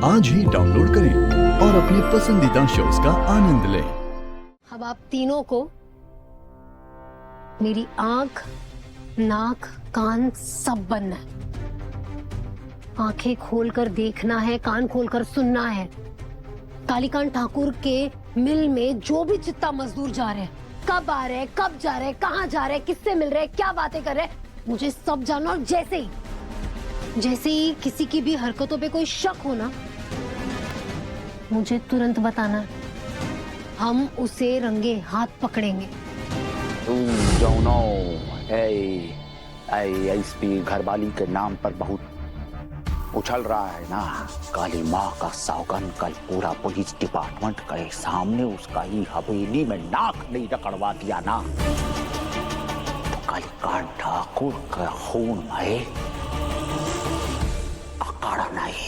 आज ही डाउनलोड करें और अपने पसंदीदा शोज का आनंद लें। अब आप तीनों को मेरी आंख, नाक, कान सब बनना है। आंखें खोलकर देखना है, कान खोलकर सुनना है। कालीकांत ठाकुर के मिल में जो भी चित्ता मजदूर जा रहे हैं, कब आ रहे हैं, कब जा रहे हैं, कहाँ जा रहे हैं, किससे मिल रहे हैं, क्या बातें कर रहे हैं, मुझे सब जानना। और जैसे ही किसी की भी हरकतों पे कोई शक हो ना, मुझे तुरंत बताना। हम उसे रंगे हाथ पकड़ेंगे। एसपी घरवाली के नाम पर बहुत उछल रहा है ना। काली माँ का सौगन, कल पूरा पुलिस डिपार्टमेंट के सामने उसका ही हवेली में नाक नहीं रगड़वा दिया ना, तो कालीकांत ठाकुर का खून में अकड़ नहीं।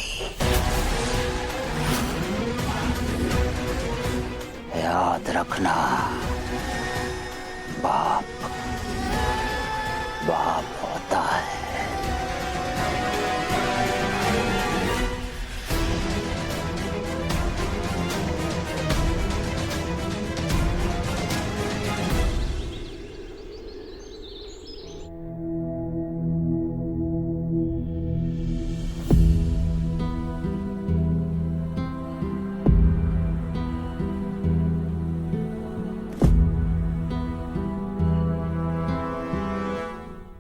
याद रखना, बाप बाप होता है।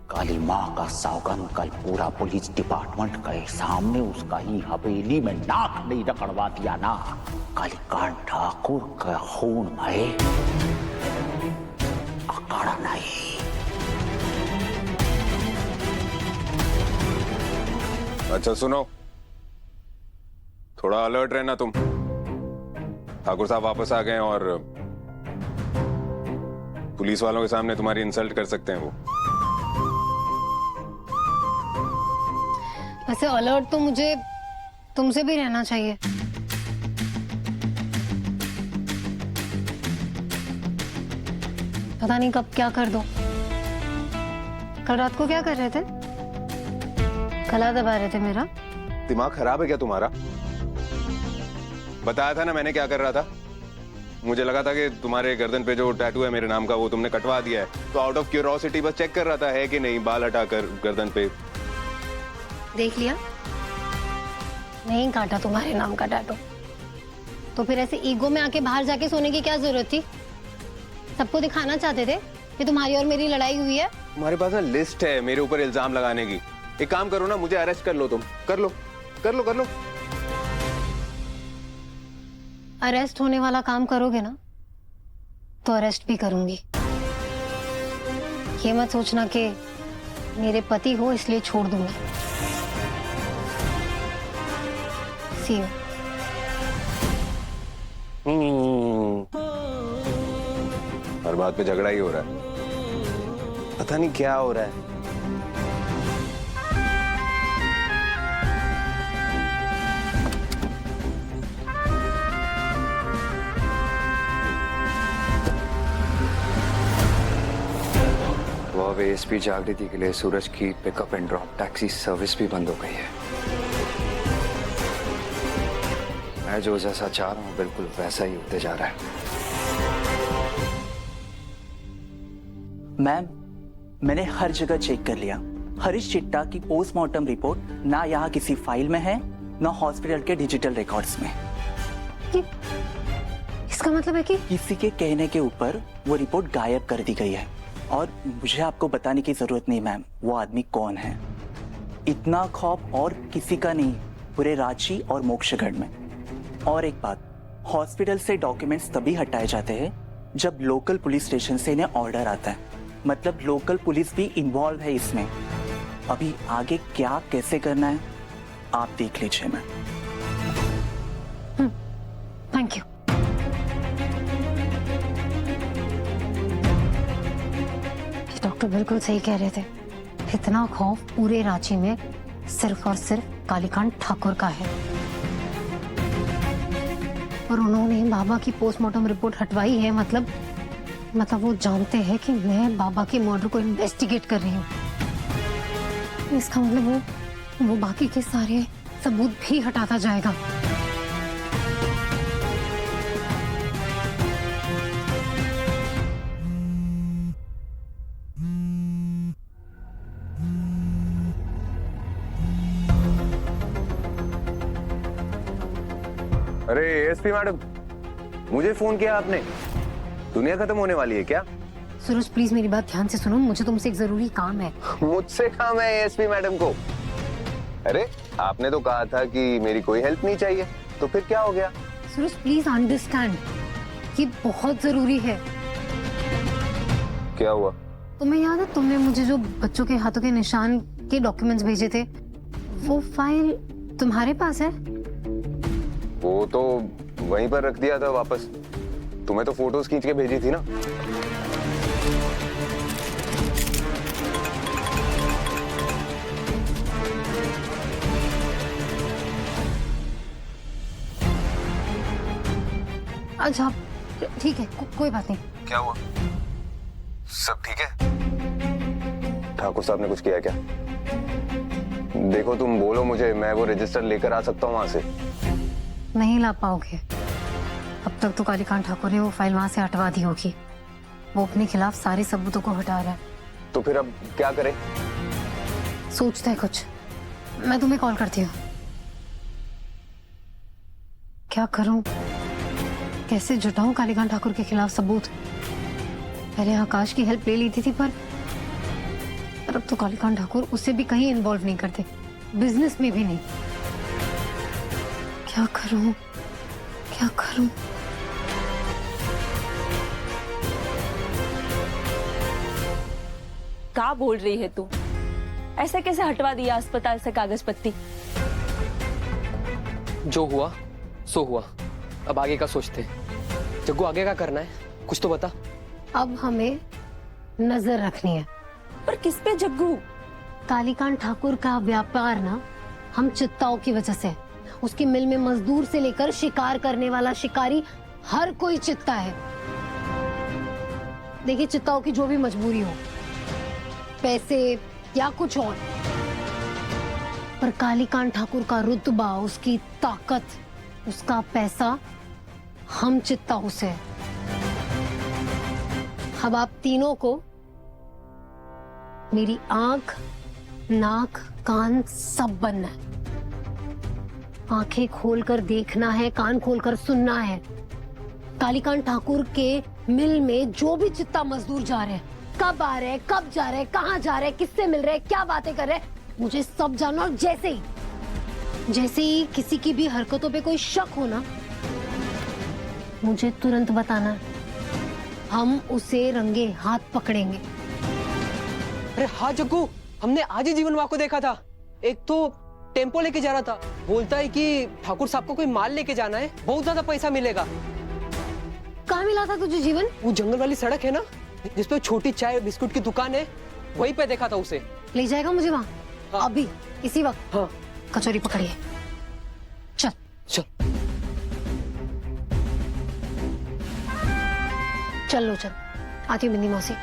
काली माँ का सौगन, कल पूरा पुलिस डिपार्टमेंट के सामने उसका ही हवेली में नाक नहीं रगड़वा दिया ना, कालीकांत ठाकुर का खून में अकड़ नहीं। अच्छा सुनो, थोड़ा अलर्ट रहना तुम। ठाकुर साहब वापस आ गए और पुलिस वालों के सामने तुम्हारी इंसल्ट कर सकते हैं वो। वैसे अलर्ट तो मुझे तुमसे भी रहना चाहिए। पता नहीं कब क्या कर दो। कल रात को क्या कर रहे थे? गला दबा रहे थे मेरा। दिमाग खराब है क्या तुम्हारा? बताया था ना मैंने क्या कर रहा था। मुझे लगा था कि तुम्हारे गर्दन पे जो टैटू है मेरे नाम का वो तुमने कटवा दिया है, तो आउट ऑफ क्यूरियोसिटी बस चेक कर रहा था है कि नहीं, बाल हटाकर गर्दन पे। देख लिया, नहीं काटा तुम्हारे नाम का टैटू, तो फिर ऐसे ईगो में आके बाहर जाके सोने की क्या जरूरत थी? सबको दिखाना चाहते थे कि तुम्हारी और मेरी लड़ाई हुई है। तुम्हारे पास ना लिस्ट है मेरे ऊपर इल्जाम लगाने की। एक काम करो ना, मुझे अरेस्ट कर लो तुम। कर लो कर लो कर लो। अरेस्ट होने वाला काम करोगे ना तो अरेस्ट भी करूंगी। ये मत सोचना कि मेरे पति हो इसलिए छोड़ दूंगी। See you. हर बात पे झगड़ा ही हो रहा है, पता नहीं क्या हो रहा है। वो अब एएसपी जागृति के लिए सूरज की pickup and drop taxi service भी बंद हो गई है। मैं जो जैसा चाह रहा हूँ बिल्कुल वैसा ही होते जा रहा है। मैम, मैंने हर जगह चेक कर लिया। हरीश चिट्टा की पोस्टमार्टम रिपोर्ट ना यहाँ किसी फाइल में है, ना हॉस्पिटल के डिजिटल रिकॉर्ड्स में। इसका मतलब है कि किसी के कहने के ऊपर वो रिपोर्ट गायब कर दी गई है। और मुझे आपको बताने की जरूरत नहीं मैम, वो आदमी कौन है। इतना खौफ और किसी का नहीं, पूरे रांची और मोक्षगढ़ में। और एक बात, हॉस्पिटल से डॉक्यूमेंट्स तभी हटाए जाते हैं जब लोकल पुलिस स्टेशन से इन्हें ऑर्डर आता है। मतलब लोकल पुलिस भी इन्वॉल्व है इसमें। अभी आगे क्या कैसे करना है आप देख लीजिए मैम। Thank you. डॉक्टर बिल्कुल सही कह रहे थे। इतना खौफ पूरे रांची में सिर्फ और सिर्फ कालीकांत ठाकुर का है। और उन्होंने बाबा की पोस्टमार्टम रिपोर्ट हटवाई है, मतलब वो जानते हैं कि मैं बाबा के मर्डर को इन्वेस्टिगेट कर रही हूँ। इसका मतलब वो बाकी के सारे सबूत भी हटाता जाएगा। अरे एएसपी मैडम, मुझे फोन किया आपने? दुनिया खत्म होने वाली है क्या? सूरज प्लीज मेरी बात ध्यान से सुनो, मुझे तुमसे एक जरूरी काम है। मुझसे काम है एएसपी मैडम को? अरे आपने तो कहा था कि मेरी कोई हेल्प नहीं चाहिए, तो फिर क्या हो गया? सूरज प्लीज अंडरस्टैंड, ये बहुत जरूरी है। क्या हुआ? तुम्हें याद है तुमने मुझे जो बच्चों के हाथों के निशान के डॉक्यूमेंट्स भेजे थे, वो फाइल तुम्हारे पास है? वो तो वहीं पर रख दिया था वापस। तुम्हें तो फोटोज खींच के भेजी थी ना। अच्छा ठीक है, कोई बात नहीं। क्या हुआ? सब ठीक है? ठाकुर साहब ने कुछ किया क्या? देखो तुम बोलो मुझे, मैं वो रजिस्टर लेकर आ सकता हूँ वहां से। नहीं ला पाओगे। अब तक तो कालीकांत ठाकुर ने वो फाइल वहां से हटवा दी होगी। वो अपने खिलाफ सारे सबूतों को हटा रहा है। तो फिर अब क्या करें? सोचता है कुछ, मैं तुम्हें कॉल करती हूँ। क्या करूं, कैसे जुटाऊं कालीकांत ठाकुर के खिलाफ सबूत? पहले आकाश की हेल्प ले ली थी पर अब तो कालीकांत ठाकुर उससे भी कहीं इन्वॉल्व नहीं करते, बिजनेस में भी नहीं। क्या करूं, क्या करूं? क्या बोल रही है तू? ऐसे कैसे हटवा दिया अस्पताल से कागज पत्ती? जो हुआ सो हुआ, अब आगे का सोचते हैं। जग्गू आगे का करना है, कुछ तो बता। अब हमें नजर रखनी है। पर किस पे जग्गू? कालीकांत ठाकुर का व्यापार ना हम चित्ताओं की वजह से, उसकी मिल में मजदूर से लेकर शिकार करने वाला शिकारी, हर कोई चित्ता है। देखिए चित्ताओं की जो भी मजबूरी हो, पैसे या कुछ और, पर कालीकांत ठाकुर का रुतबा, उसकी ताकत, उसका पैसा हम चित्ताओं से है। अब आप तीनों को मेरी आंख, नाक, कान सब बनना है। आंखें खोलकर देखना है, कान खोलकर सुनना है। कालीकांत ठाकुर के मिल में जो भी चित्ता मजदूर जा रहे हैं, कब आ रहे हैं, कब जा रहे हैं, कहाँ जा रहे हैं, किससे मिल रहे हैं, क्या बातें कर रहे हैं, मुझे सब जानना। और जैसे ही किसी की भी हरकतों पे कोई शक हो ना, मुझे तुरंत बताना। हम उसे रंगे हाथ पकड़ेंगे। अरे हाँ जग्गू, हमने आज ही जीवन को देखा था। एक तो टेम्पो लेके जा रहा था, बोलता है कि ठाकुर साहब को कोई माल लेके जाना है, बहुत ज्यादा पैसा मिलेगा। कहाँ मिला था तुझे जीवन? वो जंगल वाली सड़क है ना, जिसपे छोटी चाय बिस्कुट की दुकान है, वहीं पे देखा था उसे। ले जाएगा मुझे वहाँ? हाँ। अभी इसी वक्त? हाँ। कचौरी पकड़िए, चल चल चल लो चल। आती हूँ बिंदी मौसी।